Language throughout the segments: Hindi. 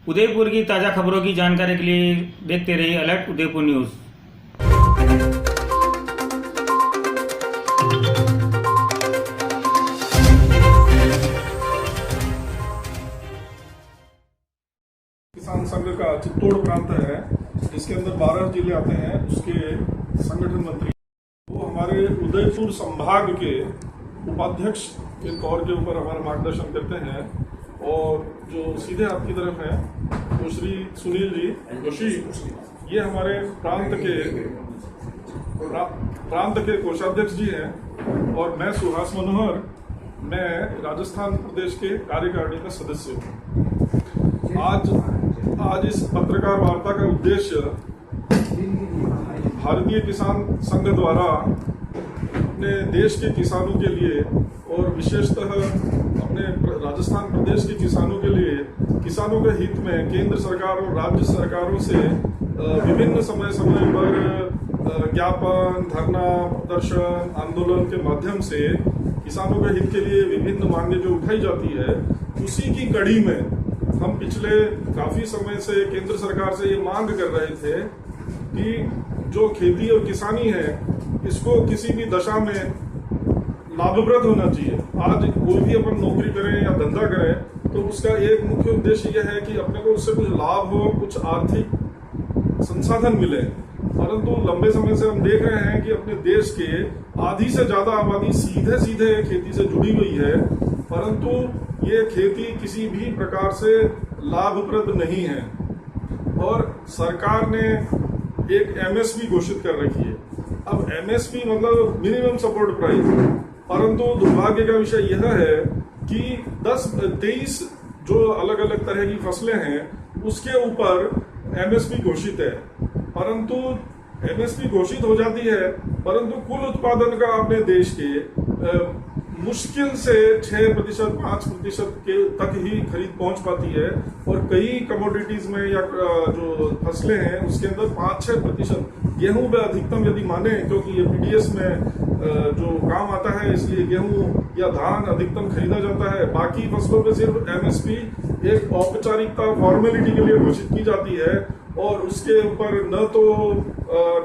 उदयपुर की ताज़ा खबरों की जानकारी के लिए देखते रहिए अलर्ट उदयपुर न्यूज़। किसान संघ का चित्तौड़ प्रांत है जिसके अंदर 12 जिले आते हैं, उसके संगठन मंत्री वो हमारे उदयपुर संभाग के उपाध्यक्ष के तौर के ऊपर हमारा मार्गदर्शन करते हैं। और जो सीधे आपकी तरफ है वो श्री सुनील जी जोशी, ये हमारे प्रांत के कोषाध्यक्ष जी हैं। और मैं सुहास मनोहर, मैं राजस्थान प्रदेश के कार्यकारिणी का सदस्य हूँ। आज इस पत्रकार वार्ता का उद्देश्य भारतीय किसान संघ द्वारा अपने देश के किसानों के लिए और विशेषतः अपने राजस्थान प्रदेश के किसानों के लिए, किसानों के हित में केंद्र सरकार और राज्य सरकारों से विभिन्न समय पर ज्ञापन, धरना, प्रदर्शन, आंदोलन के माध्यम से किसानों के हित के लिए विभिन्न मांगें जो उठाई जाती है, उसी की कड़ी में हम पिछले काफी समय से केंद्र सरकार से ये मांग कर रहे थे कि जो खेती और किसानी है इसको किसी भी दशा में लाभप्रद होना चाहिए। आज कोई भी अपन नौकरी करें या धंधा करें तो उसका एक मुख्य उद्देश्य यह है कि अपने को उससे कुछ लाभ हो, कुछ आर्थिक संसाधन मिले। परंतु लंबे समय से हम देख रहे हैं कि अपने देश के आधी से ज्यादा आबादी सीधे खेती से जुड़ी हुई है, परंतु ये खेती किसी भी प्रकार से लाभप्रद नहीं है। और सरकार ने एक एमएसपी घोषित कर रखी है। अब एमएसपी मतलब मिनिमम सपोर्ट प्राइस, परंतु दुर्भाग्य का विषय यह है कि 23 जो अलग अलग तरह की फसलें हैं उसके ऊपर एमएसपी घोषित है। परंतु एमएसपी घोषित हो जाती है, परंतु कुल उत्पादन का अपने देश के मुश्किल से 6%, 5% के तक ही खरीद पहुंच पाती है। और कई कमोडिटीज में या जो फसलें हैं उसके अंदर 5-6%, गेहूं में अधिकतम यदि माने, क्योंकि ये पीडीएस में जो काम आता है इसलिए गेहूं या धान अधिकतम खरीदा जाता है। बाकी फसलों पे सिर्फ एमएसपी एक औपचारिकता, फॉर्मेलिटी के लिए घोषित की जाती है और उसके ऊपर न तो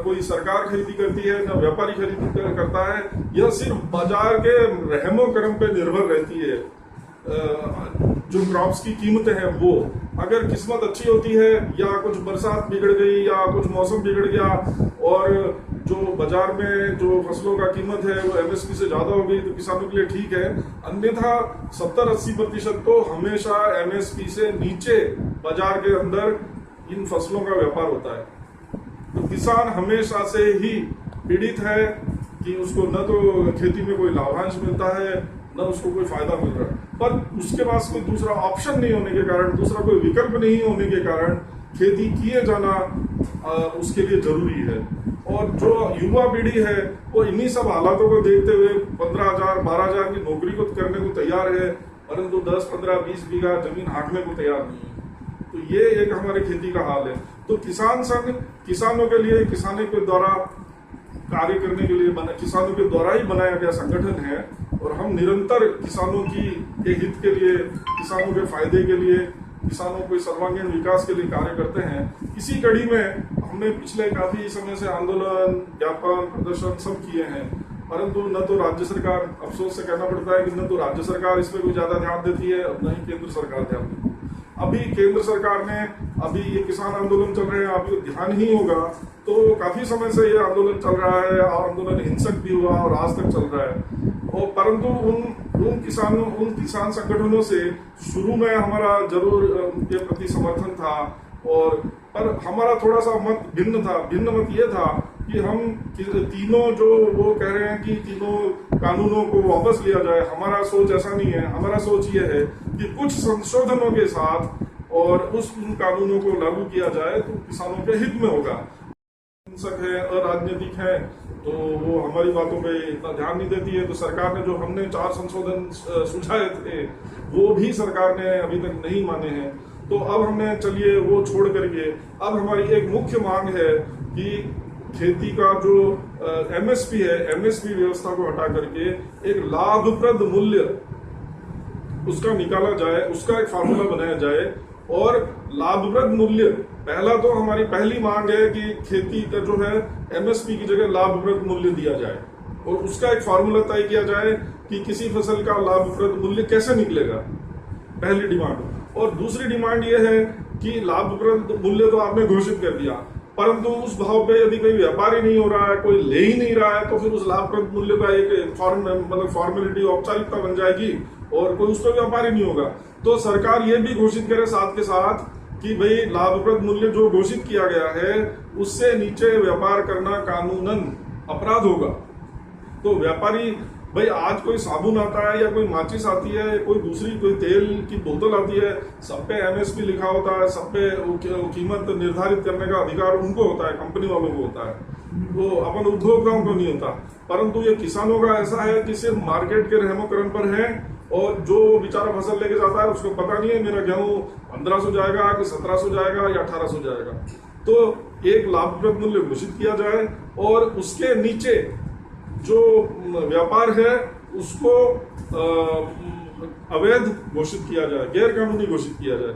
कोई सरकार खरीदी करती है न व्यापारी खरीदी करता है। यह सिर्फ बाजार के रहमो करम पे निर्भर रहती है। जो क्रॉप्स की कीमतें हैं वो अगर किस्मत अच्छी होती है या कुछ बरसात बिगड़ गई या कुछ मौसम बिगड़ गया और जो बाजार में जो फसलों का कीमत है वो एमएसपी से ज्यादा हो गई तो किसानों के लिए ठीक है। अन्यथा 70-80% तो हमेशा एमएसपी से नीचे बाजार के अंदर इन फसलों का व्यापार होता है। तो किसान हमेशा से ही पीड़ित है कि उसको न तो खेती में कोई लाभांश मिलता है न उसको कोई फायदा मिल रहा है। पर उसके पास कोई दूसरा ऑप्शन नहीं होने के कारण, दूसरा कोई विकल्प नहीं होने के कारण खेती किए जाना उसके लिए जरूरी है। और जो युवा पीढ़ी है वो इन्हीं सब हालातों को देखते हुए 15,000, 12,000 की नौकरी को करने को तैयार है, परंतु 10, 15, 20 बीघा जमीन हाँकने को तैयार नहीं है। तो ये एक हमारे खेती का हाल है। तो किसान संघ किसानों के लिए, किसानों के द्वारा कार्य करने के लिए किसानों के द्वारा ही बनाया गया संगठन है। और हम निरंतर किसानों के हित के लिए, किसानों के फायदे के लिए, किसानों के सर्वांगीण विकास के लिए कार्य करते हैं। इसी कड़ी में हमने पिछले काफी समय से आंदोलन, ज्ञापन, प्रदर्शन सब किए हैं, परंतु न तो राज्य सरकार, अफसोस से कहना पड़ता है कि न तो राज्य सरकार इस पर कोई ज्यादा ध्यान देती है, न ही केंद्र सरकार ध्यान देती है। अभी केंद्र सरकार ने, अभी ये किसान आंदोलन चल रहे हैं, आपको ध्यान ही होगा तो काफी समय से ये आंदोलन चल रहा है और आंदोलन हिंसक भी हुआ और आज तक चल रहा है। और परंतु उन किसान संगठनों से शुरू में हमारा जरूर उनके प्रति समर्थन था, और पर हमारा थोड़ा सा मत भिन्न था। भिन्न मत ये था कि हम तीनों जो वो कह रहे हैं कि तीनों कानूनों को वापस लिया जाए, हमारा सोच ऐसा नहीं है। हमारा सोच ये है कि कुछ संशोधनों के साथ और उन कानूनों को लागू किया जाए तो किसानों के हित में होगा। हिंसक है, अराजनीतिक है, तो वो हमारी बातों पे इतना ध्यान नहीं देती है। तो सरकार ने जो हमने 4 संशोधन सुझाए थे वो भी सरकार ने अभी तक नहीं माने हैं। तो अब हमने चलिए वो छोड़ करके अब हमारी एक मुख्य मांग है कि खेती का जो एमएसपी है, एमएसपी व्यवस्था को हटा करके एक लाभप्रद मूल्य उसका निकाला जाए, उसका एक फार्मूला बनाया जाए और लाभप्रद मूल्य, पहला तो हमारी पहली मांग है कि खेती का जो है एमएसपी की जगह लाभप्रद मूल्य दिया जाए और उसका एक फॉर्मूला तय किया जाए कि किसी फसल का लाभप्रद मूल्य कैसे निकलेगा, पहली डिमांड। और दूसरी डिमांड यह है कि लाभप्रद मूल्य तो आपने घोषित कर दिया, परंतु उस भाव पे यदि कोई व्यापारी नहीं हो रहा है, कोई ले ही नहीं रहा है, तो फिर उस लाभप्रद मूल्य का एक फॉर्मेलिटी, औपचारिकता बन जाएगी और कोई उस पर व्यापारी नहीं होगा। तो सरकार ये भी घोषित करे साथ के साथ कि भाई लाभप्रद मूल्य जो घोषित किया गया है उससे नीचे व्यापार करना कानूनन अपराध होगा। तो व्यापारी, भाई आज कोई साबुन आता है या कोई माचिस आती है, कोई दूसरी कोई तेल की बोतल आती है, सब पे एमएसपी लिखा होता है, सब पे कीमत निर्धारित करने का अधिकार उनको होता है, कंपनी वालों को होता है, वो अपन उपभोक्ताओं को नहीं होता। परंतु ये किसानों का ऐसा है कि सिर्फ मार्केट के रहमोकरम पर है और जो बेचारा फसल लेके जाता है उसको पता नहीं है मेरा गेहूं 1500 जाएगा कि 1700 जाएगा या 1800 जाएगा। तो एक लाभप्रद मूल्य घोषित किया जाए और उसके नीचे जो व्यापार है उसको अवैध घोषित किया जाए, गैर कानूनी घोषित किया जाए,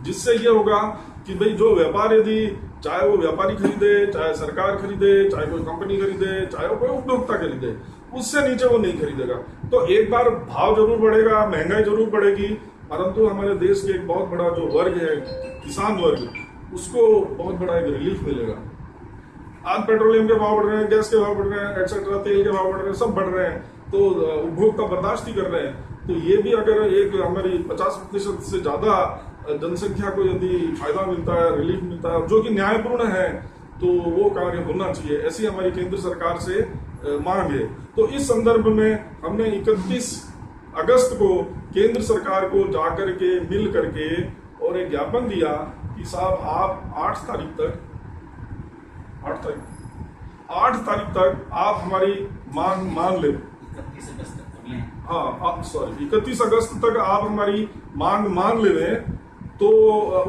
जिससे ये होगा कि भाई जो व्यापार, यदि चाहे वो व्यापारी खरीदे, चाहे सरकार खरीदे, चाहे कोई कंपनी खरीदे, चाहे वो कोई उपभोक्ता खरीदे, उससे नीचे वो नहीं खरीदेगा। तो एक बार भाव जरूर बढ़ेगा, महंगाई जरूर बढ़ेगी, परंतु हमारे देश के एक बहुत बड़ा जो वर्ग है, किसान वर्ग, उसको बहुत बड़ा एक रिलीफ मिलेगा। आज पेट्रोलियम के भाव बढ़ रहे हैं, गैस के भाव बढ़ रहे हैं, एक्सेट्रा, तेल के भाव बढ़ रहे हैं, सब बढ़ रहे हैं, तो उपभोक्ता बर्दाश्त ही कर रहे हैं। तो ये भी अगर एक हमारी 50% से ज्यादा जनसंख्या को यदि फायदा मिलता है, रिलीफ मिलता है, जो कि न्यायपूर्ण है, तो वो कार्य होना चाहिए, ऐसी हमारी केंद्र सरकार से मांग है। तो इस संदर्भ में हमने 31 अगस्त को केंद्र सरकार को जाकर के मिल करके और एक ज्ञापन दिया कि साहब आप 8 तारीख तक आप हमारी मांग मान ले। 31 अगस्त तक आप हमारी मांग मान ले तो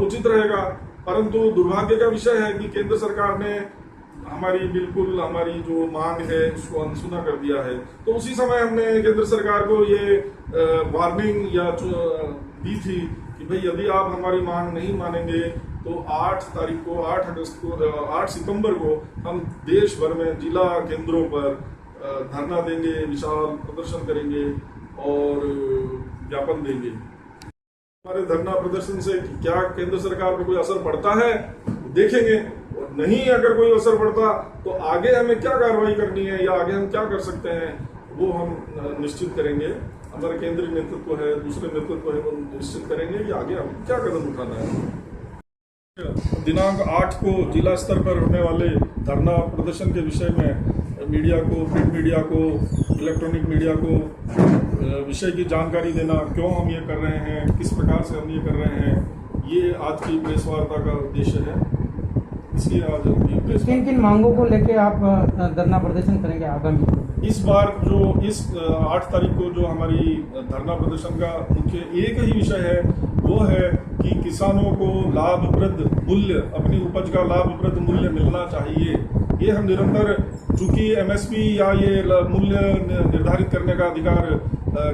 उचित रहेगा। परंतु दुर्भाग्य का विषय है कि केंद्र सरकार ने हमारी जो मांग है उसको अनसुना कर दिया है। तो उसी समय हमने केंद्र सरकार को ये वार्निंग या दी थी कि भाई यदि आप हमारी मांग नहीं मानेंगे तो 8 सितंबर को हम देश भर में जिला केंद्रों पर धरना देंगे, विशाल प्रदर्शन करेंगे और ज्ञापन देंगे। हमारे धरना प्रदर्शन से क्या केंद्र सरकार पर कोई असर पड़ता है देखेंगे, और नहीं अगर कोई असर पड़ता तो आगे हमें क्या कार्रवाई करनी है या आगे हम क्या कर सकते हैं वो हम निश्चित करेंगे। हमारा केंद्रीय नेतृत्व है, दूसरे नेतृत्व है, वो निश्चित करेंगे कि आगे हम क्या कदम उठाना है। दिनांक 8 को जिला स्तर पर होने वाले धरना प्रदर्शन के विषय में मीडिया को, प्रिंट मीडिया को, इलेक्ट्रॉनिक मीडिया को विषय की जानकारी देना, क्यों हम ये कर रहे हैं, किस प्रकार से हम ये कर रहे हैं, ये आज की प्रेस वार्ता का उद्देश्य है। इसलिए आज प्रेस किन मांगों को लेकर आप धरना प्रदर्शन करेंगे आगामी? इस बार जो इस 8 तारीख को जो हमारी धरना प्रदर्शन का मुख्य एक ही विषय है वो है कि किसानों को लाभप्रद मूल्य, अपनी उपज का लाभप्रद मूल्य मिलना चाहिए। ये हम निरंतर, चूंकि एमएसपी या ये मूल्य निर्धारित करने का अधिकार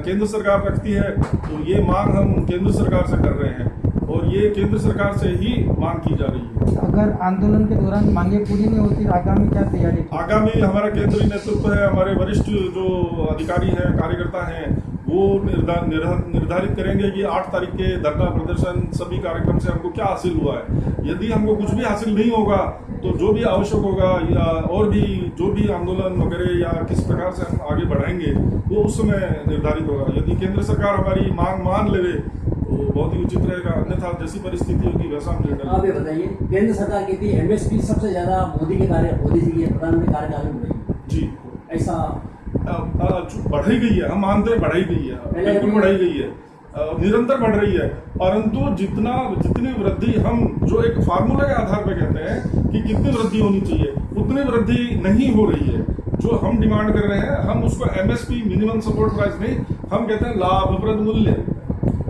केंद्र सरकार रखती है, तो ये मांग हम केंद्र सरकार से कर रहे हैं और ये केंद्र सरकार से ही मांग की जा रही है। अगर आंदोलन के दौरान मांगे पूरी नहीं होती तो आगामी क्या तैयारी? आगामी हमारा केंद्रीय नेतृत्व है, हमारे वरिष्ठ जो अधिकारी हैं, कार्यकर्ता हैं, वो निर्धारित करेंगे कि 8 तारीख के धरना प्रदर्शन सभी कार्यक्रम से हमको क्या हासिल हुआ है। यदि हमको कुछ भी हासिल नहीं होगा तो जो भी आवश्यक होगा या और भी जो भी आंदोलन वगैरह या किस प्रकार से हम आगे बढ़ाएंगे वो उस समय निर्धारित होगा। यदि केंद्र सरकार हमारी मांग मान ले तो बहुत ही उचित रहेगा, अन्यथा जैसी परिस्थिति होगी वैसा हम निर्णय। आप ये बताइए, केंद्र सरकार कहती है एमएसपी सबसे ज्यादा मोदी जी के प्रधानमंत्री कार्यकाल में बढ़ी जी, ऐसा बढ़ाई गई है, हम मानते हैं बढ़ाई गई है, बिल्कुल बढ़ाई गई है, निरंतर बढ़ रही है। परंतु जितनी वृद्धि हम जो एक फार्मूला के आधार पर कहते हैं कि कितनी वृद्धि होनी चाहिए, उतनी वृद्धि नहीं हो रही है। जो हम डिमांड कर रहे हैं, हम उसको एमएसपी, मिनिमम सपोर्ट प्राइस नहीं, हम कहते हैं लाभप्रद मूल्य।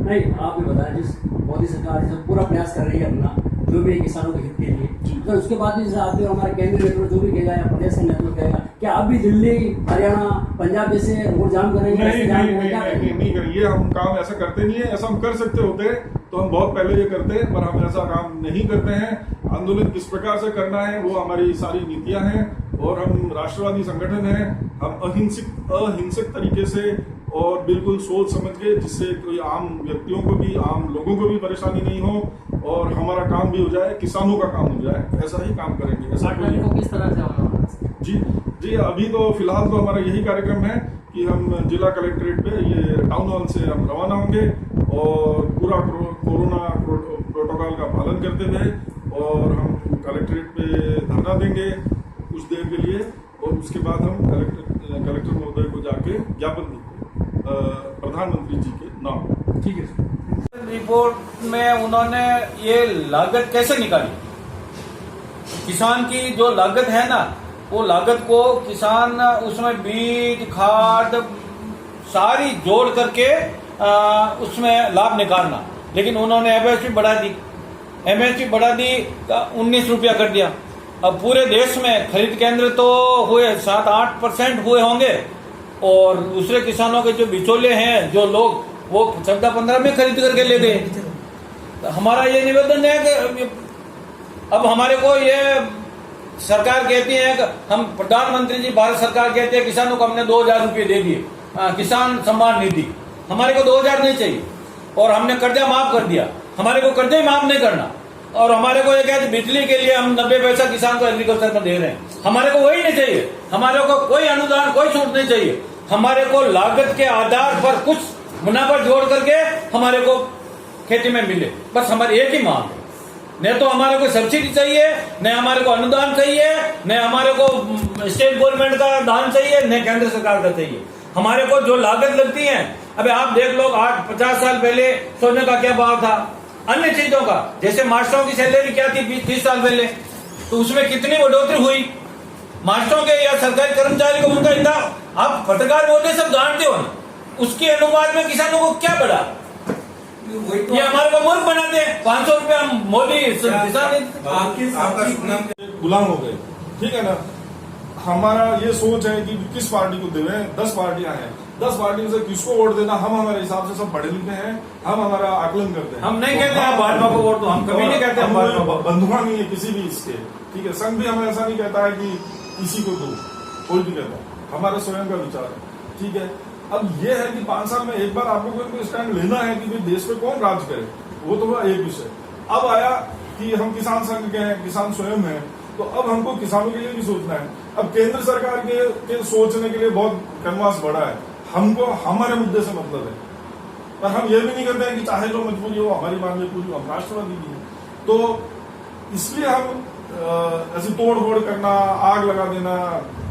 नहीं, आप ये बताया जिस मोदी सरकार जो पूरा प्रयास कर रही है अपना, जो भी किसानों के हित के लिए, तो उसके बाद भी आप हमारे केंद्रीय नेतृत्व जो भी कहेगा या प्रदेश का नेतृत्व कहेगा, क्या आप भी दिल्ली, हरियाणा, पंजाब जैसे रोड जाम करेंगे? नहीं, ये हम काम ऐसा करते नहीं है। ऐसा हम कर सकते होते तो हम बहुत पहले ये करते हैं, पर हम ऐसा काम नहीं करते हैं। आंदोलन किस प्रकार से करना है वो हमारी सारी नीतियां हैं, और हम राष्ट्रवादी संगठन हैं। हम अहिंसक तरीके से और बिल्कुल सोच समझ के, जिससे कोई आम व्यक्तियों को भी, आम लोगों को भी परेशानी नहीं हो और हमारा काम भी हो जाए, किसानों का काम हो जाए, ऐसा ही काम करेंगे। ऐसा किस तरह से होना? जी अभी तो फिलहाल तो हमारा यही कार्यक्रम है कि हम जिला कलेक्ट्रेट पे, ये टाउन हॉल से हम रवाना होंगे और पूरा कोरोना प्रोटोकॉल का पालन करते हुए, और हम कलेक्ट्रेट पे धरना देंगे कुछ देर के लिए, और उसके बाद हम कलेक्टर महोदय को जाके ज्ञापन देंगे प्रधानमंत्री जी के नाम। ठीक है। रिपोर्ट में उन्होंने ये लागत कैसे निकाली, किसान की जो लागत है ना, वो लागत को किसान उसमें बीज खाद सारी जोड़ करके उसमें लाभ निकालना, लेकिन उन्होंने एमएसपी बढ़ा दी, 19 रुपया कर दिया। अब पूरे देश में खरीद केंद्र तो हुए 7-8% हुए होंगे, और दूसरे किसानों के जो बिचौले हैं, जो लोग, वो 14-15 में खरीद करके ले गए। तो हमारा ये निवेदन है कि अब हमारे को ये सरकार कहती है कि हम, प्रधानमंत्री जी, भारत सरकार कहती है किसानों को हमने 2000 रुपये दे दिए, किसान सम्मान निधि। हमारे को 2000 नहीं चाहिए, और हमने कर्जा माफ कर दिया, हमारे को कर्जा माफ नहीं करना। और हमारे को ये कहते बिजली के लिए हम 90 पैसा किसान को एग्रीकल्चर में दे रहे हैं, हमारे को वही नहीं चाहिए। हमारे को कोई अनुदान, कोई छूट नहीं चाहिए। हमारे को लागत के आधार पर कुछ मुनाफा जोड़ करके हमारे को खेती में मिले, बस हमारी एक ही मांग है। न तो हमारे को सब्सिडी चाहिए, न हमारे को अनुदान चाहिए, न हमारे को स्टेट गवर्नमेंट का दान चाहिए, न केंद्र सरकार का चाहिए। हमारे को जो लागत लगती है, अबे आप देख लो, 50 साल पहले सोने का क्या भाव था, अन्य चीजों का, जैसे मास्टरों की सैलरी क्या थी 20-30 साल पहले, तो उसमें कितनी बढ़ोतरी हुई। मास्टरों के या सरकारी कर्मचारी को उनका इतना, आप पत्रकार बोलते सब जानते हो ना, उसके अनुपात में किसानों को क्या बढ़ा, ये हमारे को मूर्ख बनाते हैं। 500 रुपया मोदी गुलाम हो गए, ठीक है ना। हमारा ये सोच है कि किस पार्टी को देवे, 10 पार्टियां हैं, 10 पार्टियों से किसको वोट देना, हम हमारे हिसाब से सब पढ़े लिखे हैं, हम हमारा आकलन करते हैं। हम नहीं कहते हैं भाजपा को वोट दो, हम कभी नहीं कहते हम भाजपा को। बंधुआ नहीं है किसी भी इसके, ठीक है। संघ भी हमें ऐसा नहीं कहता है कि किसी को दो, कोई भी कहता है, हमारा स्वयं का विचार है, ठीक है। अब ये है कि 5 साल में एक बार आपको कोई स्टैंड लेना है कि भाई देश पे कौन राज करे, वो तो हुआ एक विषय। अब आया कि हम किसान संघ के हैं, किसान स्वयं हैं, तो अब हमको किसानों के लिए भी सोचना है। अब केंद्र सरकार के सोचने के लिए बहुत कैनवास बड़ा है, हमको हमारे मुद्दे से मतलब है, पर हम ये भी नहीं करते हैं कि चाहे जो मजबूरी हो हमारी मांगे पूरी, हम राष्ट्रवादी भी हैं। तो इसलिए हम ऐसी तोड़ फोड़ करना, आग लगा देना,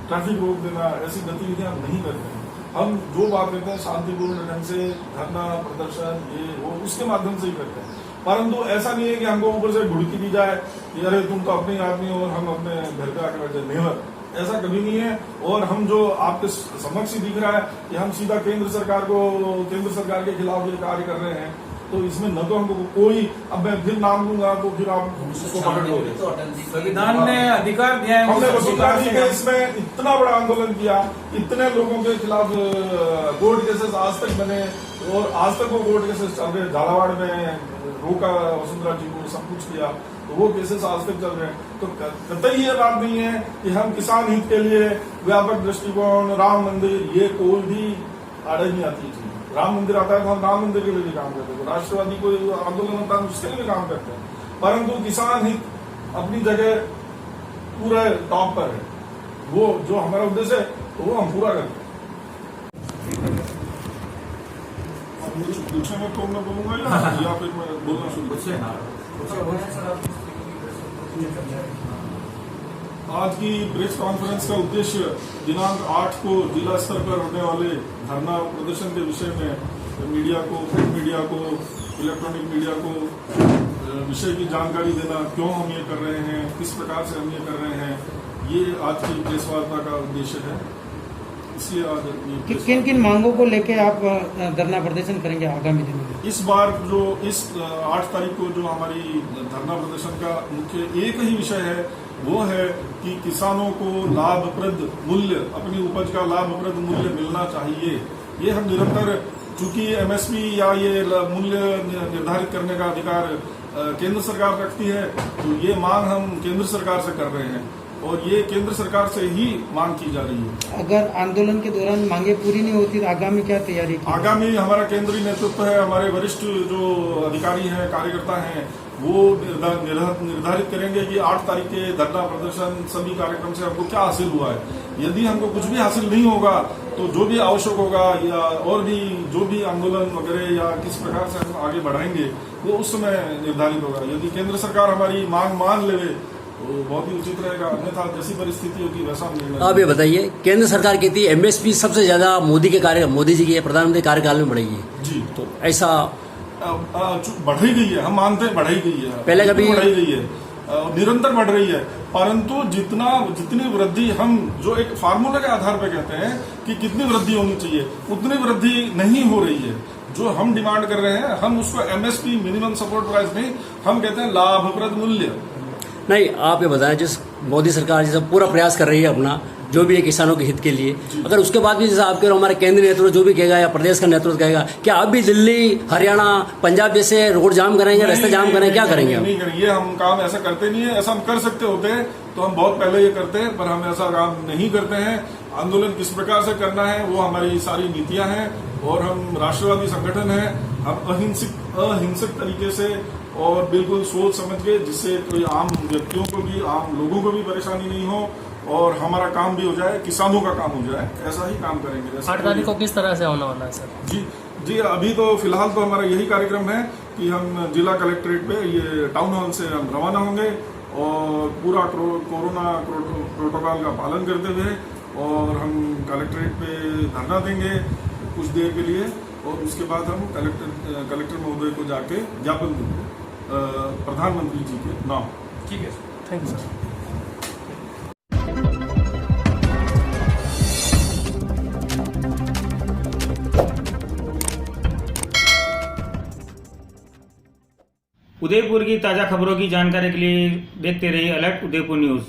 ट्रैफिक रोक देना, ऐसी गतिविधियां नहीं करते हैं। हम जो बात करते हैं शांतिपूर्ण ढंग से, धरना प्रदर्शन ये वो उसके माध्यम से ही करते हैं। परंतु ऐसा नहीं है कि हमको ऊपर से घुड़की दी जाए कि अरे तुम तो अपने आदमी हो और हम अपने घर पे आकर बैठे, नेवर, ऐसा कभी नहीं है। और हम जो आपके समक्ष ही दिख रहा है कि हम सीधा केंद्र सरकार के खिलाफ ये कार्य कर रहे हैं, तो इसमें न तो हमको कोई, अब मैं फिर नाम लूंगा तो फिर आप उसको पकड़ लोगे। संविधान ने अधिकार दिया है, हमने वसुंधरा जी के इसमें इतना बड़ा आंदोलन किया, इतने लोगों के खिलाफ कोर्ट केसेस आज तक बने, और आज तक वो कोर्ट केसेस चल रहे। झालावाड़ में रोका वसुंधरा जी को, सब कुछ किया, तो वो केसेस आज तक चल रहे हैं। तो कतई ये बात नहीं है कि हम किसान हित के लिए व्यापक दृष्टिकोण, राम मंदिर, ये कोई भी आड़े नहीं आती थी। राम मंदिर आता है तो हम राम मंदिर के लिए भी काम करते हैं, राष्ट्रवादी को आंदोलन होता है उसके लिए भी काम करते हैं। परंतु किसान हित अपनी जगह पूरा टॉप पर है, वो जो हमारा उद्देश्य है तो वो हम पूरा करते हैं। पूछने में तो मैं बोलूंगा या फिर मैं बोलना शुरू आज की प्रेस कॉन्फ्रेंस का उद्देश्य दिनांक 8 को जिला स्तर पर होने वाले धरना प्रदर्शन के विषय में मीडिया को, प्रिंट मीडिया को, इलेक्ट्रॉनिक मीडिया को विषय की जानकारी देना, क्यों हम ये कर रहे हैं, किस प्रकार से हम ये कर रहे हैं, ये आज की प्रेस वार्ता का उद्देश्य है। इसलिए आज किन किन मांगों को लेके आप धरना प्रदर्शन करेंगे आगामी दिनों में? इस बार जो इस 8 तारीख को जो हमारी धरना प्रदर्शन का मुख्य एक ही विषय है, वो है कि किसानों को लाभप्रद मूल्य, अपनी उपज का लाभप्रद मूल्य मिलना चाहिए। ये हम निरंतर चूंकि एमएसपी या ये मूल्य निर्धारित करने का अधिकार केंद्र सरकार रखती है, तो ये मांग हम केंद्र सरकार से कर रहे हैं और ये केंद्र सरकार से ही मांग की जा रही है। अगर आंदोलन के दौरान मांगे पूरी नहीं होती तो आगामी क्या तैयारी की? आगामी हमारा केंद्रीय नेतृत्व है, हमारे वरिष्ठ जो अधिकारी हैं, कार्यकर्ता हैं, वो निर्धारित करेंगे कि 8 तारीख के धरना प्रदर्शन सभी कार्यक्रम से हमको क्या हासिल हुआ है। यदि हमको कुछ भी हासिल नहीं होगा तो जो भी आवश्यक होगा या और भी जो भी आंदोलन वगैरह या किस प्रकार से हम आगे बढ़ाएंगे वो उस समय निर्धारित होगा। यदि केंद्र सरकार हमारी मांग मान ले तो बहुत ही उचित रहेगा, अन्यथा जैसी परिस्थिति होगी वैसा निर्णय। आप ये बताइए, केंद्र सरकार कहती है एमएसपी सबसे ज्यादा मोदी जी के प्रधानमंत्री कार्यकाल में बढ़ेगी जी, तो ऐसा बढ़ाई गई है, हम मानते हैं बढ़ाई गई है, पहले कभी बढ़ाई गई है, निरंतर बढ़ रही है, परंतु जितनी वृद्धि हम जो एक फार्मूला के आधार पर कहते हैं कि कितनी वृद्धि होनी चाहिए उतनी वृद्धि नहीं हो रही है। जो हम डिमांड कर रहे हैं हम उसको एमएसपी मिनिमम सपोर्ट प्राइस नहीं, हम कहते हैं लाभप्रद मूल्य। नहीं, आप ये बताएं, जिस मोदी सरकार जैसा पूरा प्रयास कर रही है अपना जो भी है किसानों के हित के लिए, अगर उसके बाद भी जैसा आपके हमारे केंद्रीय नेतृत्व जो भी कहेगा या प्रदेश का नेतृत्व कहेगा, क्या आप भी दिल्ली, हरियाणा, पंजाब जैसे रोड जाम करेंगे, रास्ते जाम करेंगे, क्या करेंगे? नहीं करेंगे, हम काम ऐसा करते नहीं है। ऐसा हम कर सकते होते हैं तो हम बहुत पहले ये करते हैं, पर हम ऐसा काम नहीं करते हैं। आंदोलन किस प्रकार से करना है वो हमारी सारी नीतियां हैं और हम राष्ट्रवादी संगठन है, हम अहिंसक तरीके से और बिल्कुल सोच समझ के, जिससे कोई आम व्यक्तियों को भी, आम लोगों को भी परेशानी नहीं हो और हमारा काम भी हो जाए, किसानों का काम हो जाए, ऐसा ही काम करेंगे। 8 तारीख को किस तरह से होना वाला है सर? जी, अभी तो फिलहाल तो हमारा यही कार्यक्रम है कि हम जिला कलेक्ट्रेट पे ये टाउन हॉल से हम रवाना होंगे और पूरा कोरोना प्रोटोकॉल का पालन करते हुए और हम कलेक्ट्रेट पे धरना देंगे कुछ देर के लिए और उसके बाद हम कलेक्टर महोदय को जाके ज्ञापन देंगे प्रधानमंत्री जी के नाम। ठीक है sir, thank you sir. Udaipur की ताज़ा खबरों की जानकारी के लिए देखते रहिए अलर्ट उदयपुर न्यूज़।